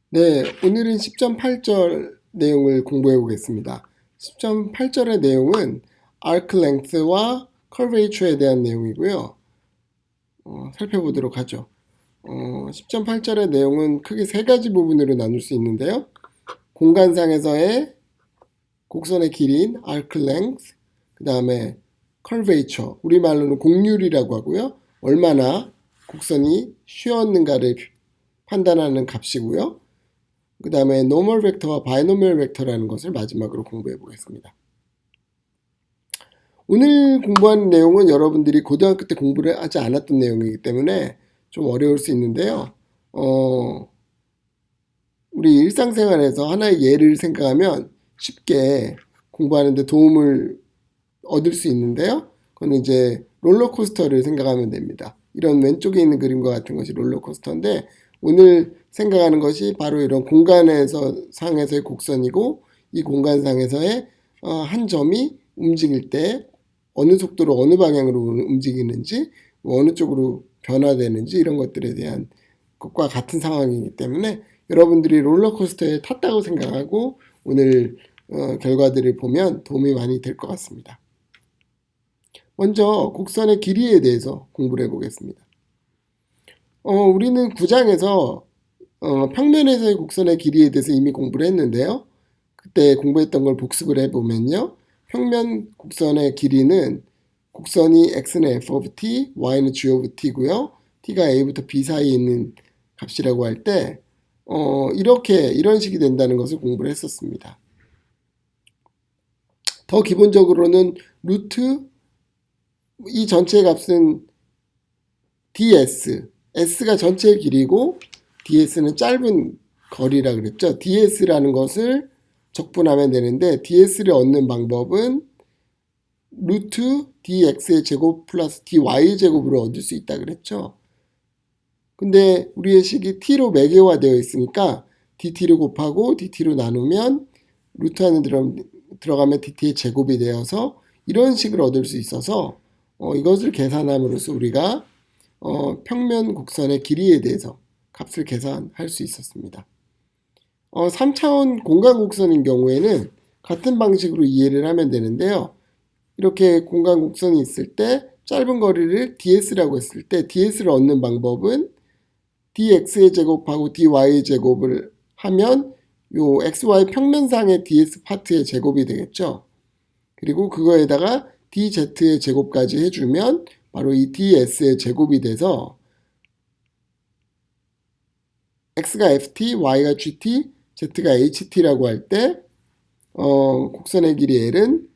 네, 오늘은 10.8절 내용을 공부해 보겠습니다. 10.8절의 내용은 arc length와 curvature에 대한 내용이고요. 살펴보도록 하죠. 10.8절의 내용은 크게 세 가지 부분으로 나눌 수 있는데요. 공간상에서의 곡선의 길이인 arc length, 그 다음에 curvature, 우리말로는 곡률이라고 하고요. 얼마나 곡선이 휘었는가를 판단하는 값이고요. 그 다음에 노멀 벡터와 바이노멀 벡터라는 것을 마지막으로 공부해 보겠습니다. 오늘 공부하는 내용은 여러분들이 고등학교 때 공부를 하지 않았던 내용이기 때문에 좀 어려울 수 있는데요. 우리 일상생활에서 하나의 예를 생각하면 쉽게 공부하는데 도움을 얻을 수 있는데요. 그건 이제 롤러코스터를 생각하면 됩니다. 이런 왼쪽에 있는 그림과 같은 것이 롤러코스터인데 오늘 생각하는 것이 바로 이런 공간에서 상에서의 곡선이고 이 공간상에서의 한 점이 움직일 때 어느 속도로 어느 방향으로 움직이는지 어느 쪽으로 변화되는지 이런 것들에 대한 것과 같은 상황이기 때문에 여러분들이 롤러코스터에 탔다고 생각하고 오늘 결과들을 보면 도움이 많이 될 것 같습니다. 먼저 곡선의 길이에 대해서 공부를 해보겠습니다. 우리는 9장에서 평면에서의 곡선의 길이에 대해서 이미 공부를 했는데요. 그때 공부했던 걸 복습을 해보면요. 평면 곡선의 길이는 곡선이 x는 f of t, y는 g of t고요. t가 a부터 b 사이에 있는 값이라고 할 때 이런 식이 된다는 것을 공부를 했었습니다. 더 기본적으로는 루트 이 전체 값은 ds, s가 전체의 길이고 ds는 짧은 거리라 그랬죠. ds라는 것을 적분하면 되는데 ds를 얻는 방법은 루트 dx의 제곱 플러스 dy 제곱으로 얻을 수 있다 그랬죠. 근데 우리의 식이 t로 매개화되어 있으니까 dt를 곱하고 dt로 나누면 루트 안에 들어가면 dt의 제곱이 되어서 이런 식을 얻을 수 있어서 이것을 계산함으로써 우리가 평면 곡선의 길이에 대해서 값을 계산할 수 있었습니다. 3차원 공간 곡선인 경우에는 같은 방식으로 이해를 하면 되는데요. 이렇게 공간 곡선이 있을 때 짧은 거리를 ds라고 했을 때 ds를 얻는 방법은 dx의 제곱하고 dy의 제곱을 하면 요 xy 평면상의 ds 파트의 제곱이 되겠죠. 그리고 그거에다가 dz의 제곱까지 해주면 바로 이 ds의 제곱이 돼서 x가 ft, y가 gt, z가 ht라고 할 때 곡선의 길이 l은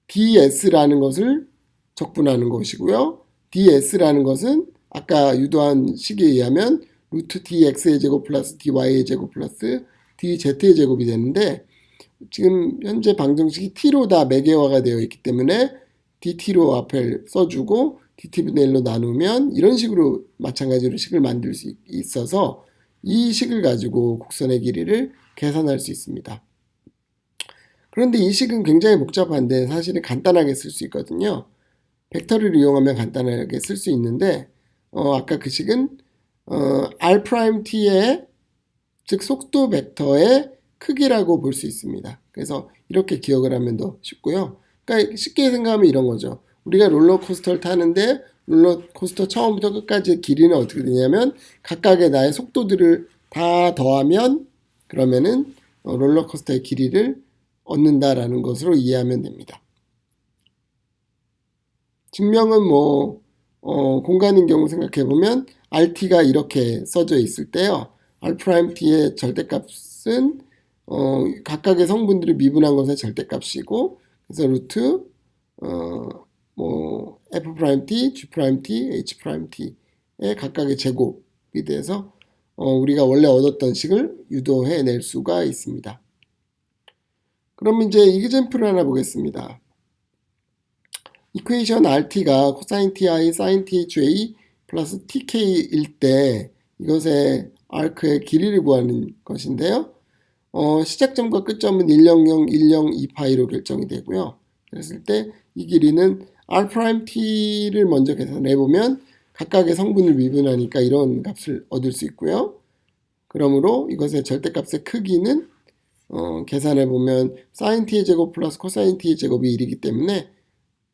ds라는 것을 적분하는 것이고요. ds라는 것은 아까 유도한 식에 의하면 루트 dx의 제곱 플러스 dy의 제곱 플러스 dz의 제곱이 되는데 지금 현재 방정식이 t로 다 매개화가 되어 있기 때문에 dt로 앞에 써주고 dt분의 1로 나누면 이런 식으로 마찬가지로 식을 만들 수 있어서 이 식을 가지고 곡선의 길이를 계산할 수 있습니다. 그런데 이 식은 굉장히 복잡한데 사실은 간단하게 쓸 수 있거든요. 벡터를 이용하면 간단하게 쓸 수 있는데 아까 그 식은 r't의 즉 속도 벡터의 크기라고 볼 수 있습니다. 그래서 이렇게 기억을 하면 더 쉽고요. 그러니까 쉽게 생각하면 이런 거죠. 우리가 롤러코스터를 타는데 롤러코스터 처음부터 끝까지의 길이는 어떻게 되냐면 각각의 나의 속도들을 다 더하면 그러면은 롤러코스터의 길이를 얻는다라는 것으로 이해하면 됩니다. 증명은 공간인 경우 생각해보면 RT가 이렇게 써져 있을 때요. R'T의 절대값은 각각의 성분들을 미분한 것의 절대값이고 그래서 루트 F'T, G'T, H'T의 각각의 제곱이 돼서 우리가 원래 얻었던 식을 유도해낼 수가 있습니다. 그럼 이제 이그젠플을 하나 보겠습니다. 이퀘이션 RT가 코사인 TI, 사인 THA 플러스 TK일 때 이것의 아크의 길이를 구하는 것인데요. 시작점과 끝점은 100, 102파이로 결정이 되고요. 그랬을 때 이 길이는 R'T를 먼저 계산해 보면 각각의 성분을 미분하니까 이런 값을 얻을 수 있고요. 그러므로 이것의 절대값의 크기는 계산해 보면 sin t의 제곱 플러스 코사인 t의 제곱이 1이기 때문에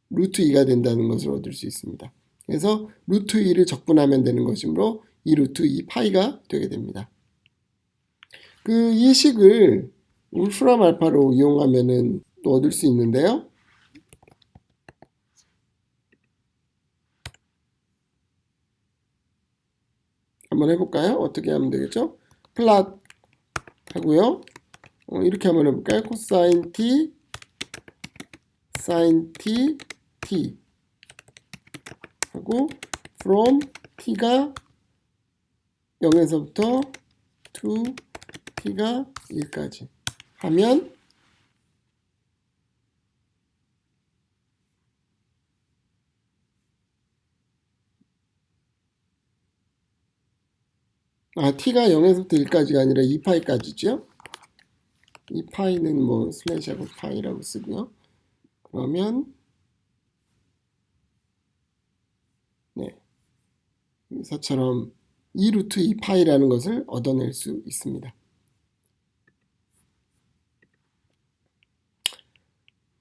루트 2가 된다는 것을 얻을 수 있습니다. 그래서 루트 2를 적분하면 되는 것이므로 이 루트 2 파이가 되게 됩니다. 이 식을 울프람 알파로 이용하면은 또 얻을 수 있는데요. 한번 해볼까요? 어떻게 하면 되겠죠? 플랫 하고요. 이렇게 한번 해볼까요? 코사인 t, sin t, t 하고 from t가 0에서부터 to t가 1까지 하면 t가 0에서부터 1까지가 아니라 2파이까지죠. 이 파이는 뭐 슬래시하고 파이라고 쓰고요. 그러면 네, 여기서처럼 2 루트 2파이라는 것을 얻어낼 수 있습니다.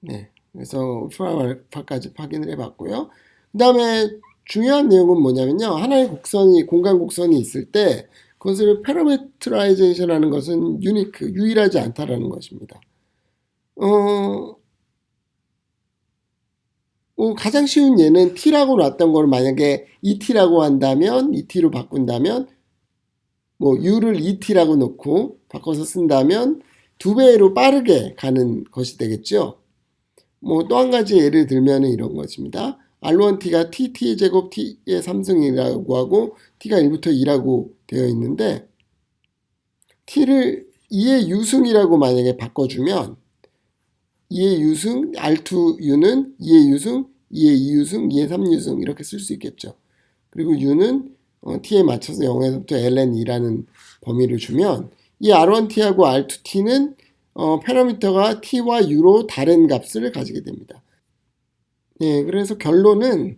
네, 그래서 울프람 알파까지 확인을 해봤고요. 그 다음에 중요한 내용은 뭐냐면요. 하나의 곡선이 공간 곡선이 있을 때 그것을 패러메트라이제이션 하는 것은 유일하지 않다라는 것입니다. 가장 쉬운 예는 t라고 놨던 걸 만약에 2t라고 한다면 2t로 바꾼다면 뭐 u를 2t라고 놓고 바꿔서 쓴다면 2배로 빠르게 가는 것이 되겠죠. 뭐 또 한 가지 예를 들면 이런 것입니다. R1t가 t의 제곱 t의 3승이라고 하고 t가 1부터 2라고 되어 있는데 t를 2의 유승이라고 만약에 바꿔주면 2의 유승, R2u는 2의 유승, 2의 2유승, 2의 3유승 이렇게 쓸 수 있겠죠. 그리고 u는 t에 맞춰서 0에서부터 ln2라는 범위를 주면 이 R1t하고 R2t는 패러미터가 t와 u로 다른 값을 가지게 됩니다. 네, 그래서 결론은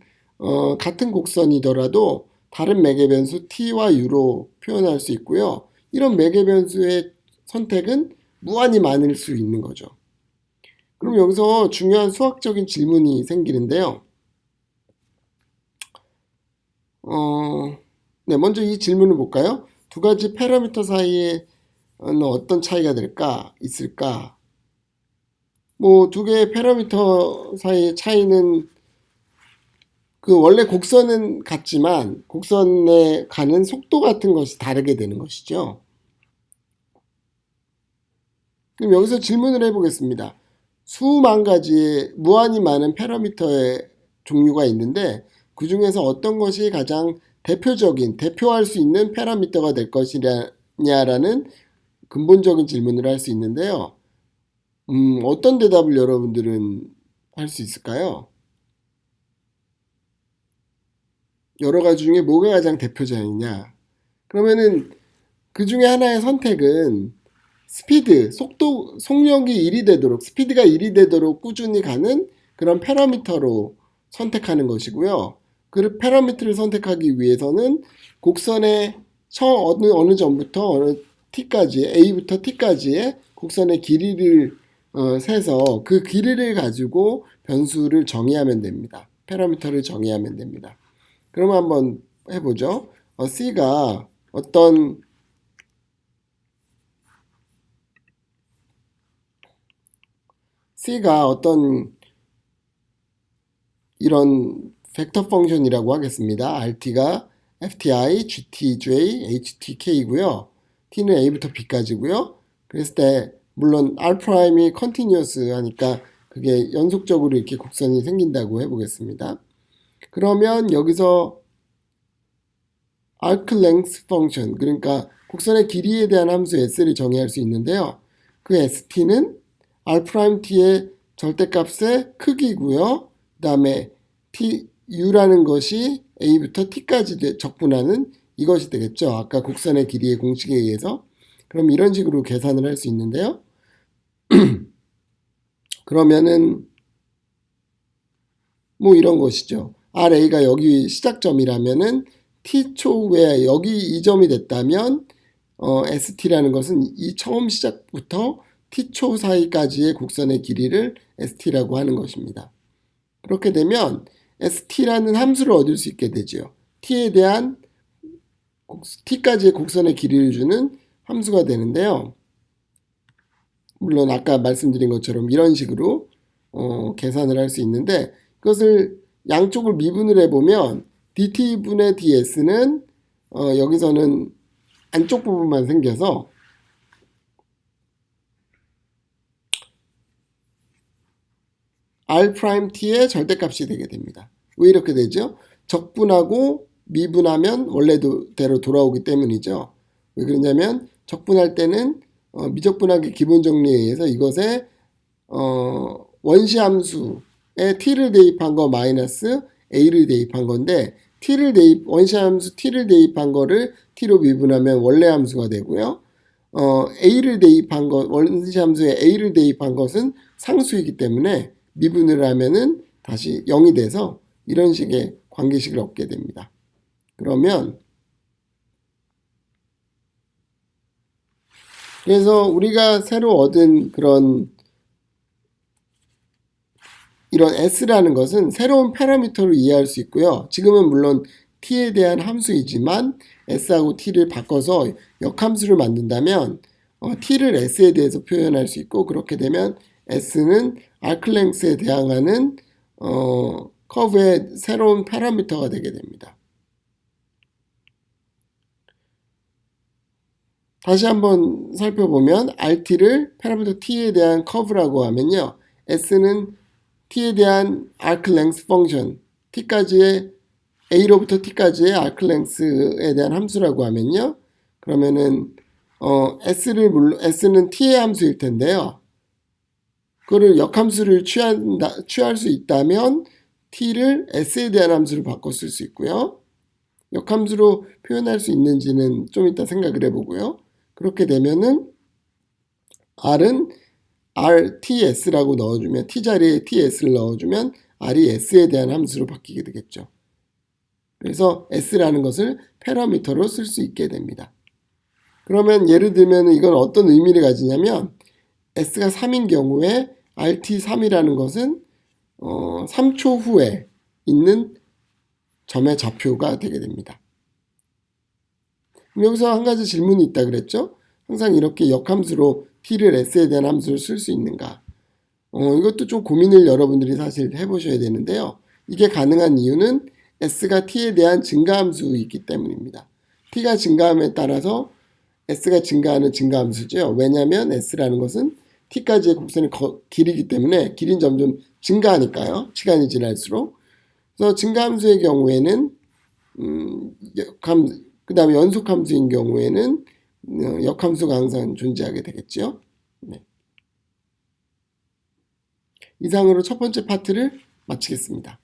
같은 곡선이더라도 다른 매개 변수 t와 u로 표현할 수 있고요. 이런 매개 변수의 선택은 무한히 많을 수 있는 거죠. 그럼 여기서 중요한 수학적인 질문이 생기는데요. 네, 먼저 이 질문을 볼까요? 두 가지 패러미터 사이에 어떤 차이가 있을까? 뭐 두 개의 패러미터 사이의 차이는 원래 곡선은 같지만 곡선에 가는 속도 같은 것이 다르게 되는 것이죠. 그럼 여기서 질문을 해보겠습니다. 수만 가지의 무한히 많은 패러미터의 종류가 있는데 그 중에서 어떤 것이 가장 대표할 수 있는 패러미터가 될 것이냐라는 근본적인 질문을 할 수 있는데요. 어떤 대답을 여러분들은 할 수 있을까요? 여러 가지 중에 뭐가 가장 대표적이냐? 그러면은 그 중에 하나의 선택은 스피드, 속력이 1이 되도록, 스피드가 1이 되도록 꾸준히 가는 그런 패러미터로 선택하는 것이고요. 그 패러미터를 선택하기 위해서는 곡선의 어느 점부터 어느 t까지, a부터 t까지의 곡선의 길이를 세서 그 길이를 가지고 변수를 정의하면 됩니다. 패러미터를 정의하면 됩니다. 그럼 한번 해보죠. C가 어떤 이런 벡터 펑션이라고 하겠습니다. RT가 FTI, GTJ, HTK이고요. T는 A부터 B까지고요. 그랬을 때 물론 R'이 컨티뉴어스 하니까 그게 연속적으로 이렇게 곡선이 생긴다고 해보겠습니다. 그러면 여기서 arc length function, 그러니까 곡선의 길이에 대한 함수 S를 정의할 수 있는데요. 그 ST는 R'T의 절대값의 크기고요. 그 다음에 U라는 것이 A부터 T까지 적분하는 이것이 되겠죠. 아까 곡선의 길이의 공식에 의해서. 그럼 이런 식으로 계산을 할 수 있는데요. 그러면은 뭐 이런 것이죠. RA가 여기 시작점이라면은 T초에 여기 이 점이 됐다면 st라는 것은 이 처음 시작부터 t초 사이까지의 곡선의 길이를 st라고 하는 것입니다. 그렇게 되면 st라는 함수를 얻을 수 있게 되죠. t에 대한 t까지의 곡선의 길이를 주는 함수가 되는데요. 물론 아까 말씀드린 것처럼 이런 식으로 계산을 할 수 있는데, 그것을 양쪽을 미분을 해보면 dt분의 ds는 여기서는 안쪽 부분만 생겨서 r't의 절대값이 되게 됩니다. 왜 이렇게 되죠? 적분하고 미분하면 원래대로 돌아오기 때문이죠. 왜 그러냐면 적분할 때는 미적분하기 기본 정리에 의해서 이것에 원시함수에 t를 대입한 거 마이너스 a를 대입한 건데, 원시함수 t를 대입한 거를 t로 미분하면 원래 함수가 되고요. a를 대입한 것, 원시함수에 a를 대입한 것은 상수이기 때문에 미분을 하면은 다시 0이 돼서 이런 식의 관계식을 얻게 됩니다. 그러면 그래서 우리가 새로 얻은 이런 s라는 것은 새로운 파라미터로 이해할 수 있고요. 지금은 물론 t에 대한 함수이지만 s하고 t를 바꿔서 역함수를 만든다면 t를 s에 대해서 표현할 수 있고, 그렇게 되면 s는 arclength에 대항하는 커브의 새로운 파라미터가 되게 됩니다. 다시 한번 살펴보면 rt를 파라미터 t에 대한 커브라고 하면요, s는 t에 대한 arclength 펑션, t까지의 a로부터 t까지의 arclength에 대한 함수라고 하면요, 그러면은 s는 t의 함수일 텐데요. 그거를 역함수를 취할 수 있다면 t를 s에 대한 함수로 바꿔 쓸 수 있고요. 역함수로 표현할 수 있는지는 좀 이따 생각을 해보고요. 그렇게 되면은 r은 rts라고 넣어주면, t 자리에 ts를 넣어주면 r이 s에 대한 함수로 바뀌게 되겠죠. 그래서 s라는 것을 파라미터로 쓸 수 있게 됩니다. 그러면 예를 들면 이건 어떤 의미를 가지냐면, s가 3인 경우에 rt3이라는 것은 3초 후에 있는 점의 좌표가 되게 됩니다. 여기서 한 가지 질문이 있다 그랬죠? 항상 이렇게 역함수로 t를 s에 대한 함수를 쓸 수 있는가? 이것도 좀 고민을 여러분들이 사실 해보셔야 되는데요. 이게 가능한 이유는 s가 t에 대한 증가함수이기 때문입니다. t가 증가함에 따라서 s가 증가하는 증가함수죠. 왜냐하면 s라는 것은 t까지의 곡선의 길이기 때문에 길이는 점점 증가하니까요. 시간이 지날수록. 그래서 증가함수의 경우에는 그 다음에 연속함수인 경우에는 역함수가 항상 존재하게 되겠죠. 네. 이상으로 첫 번째 파트를 마치겠습니다.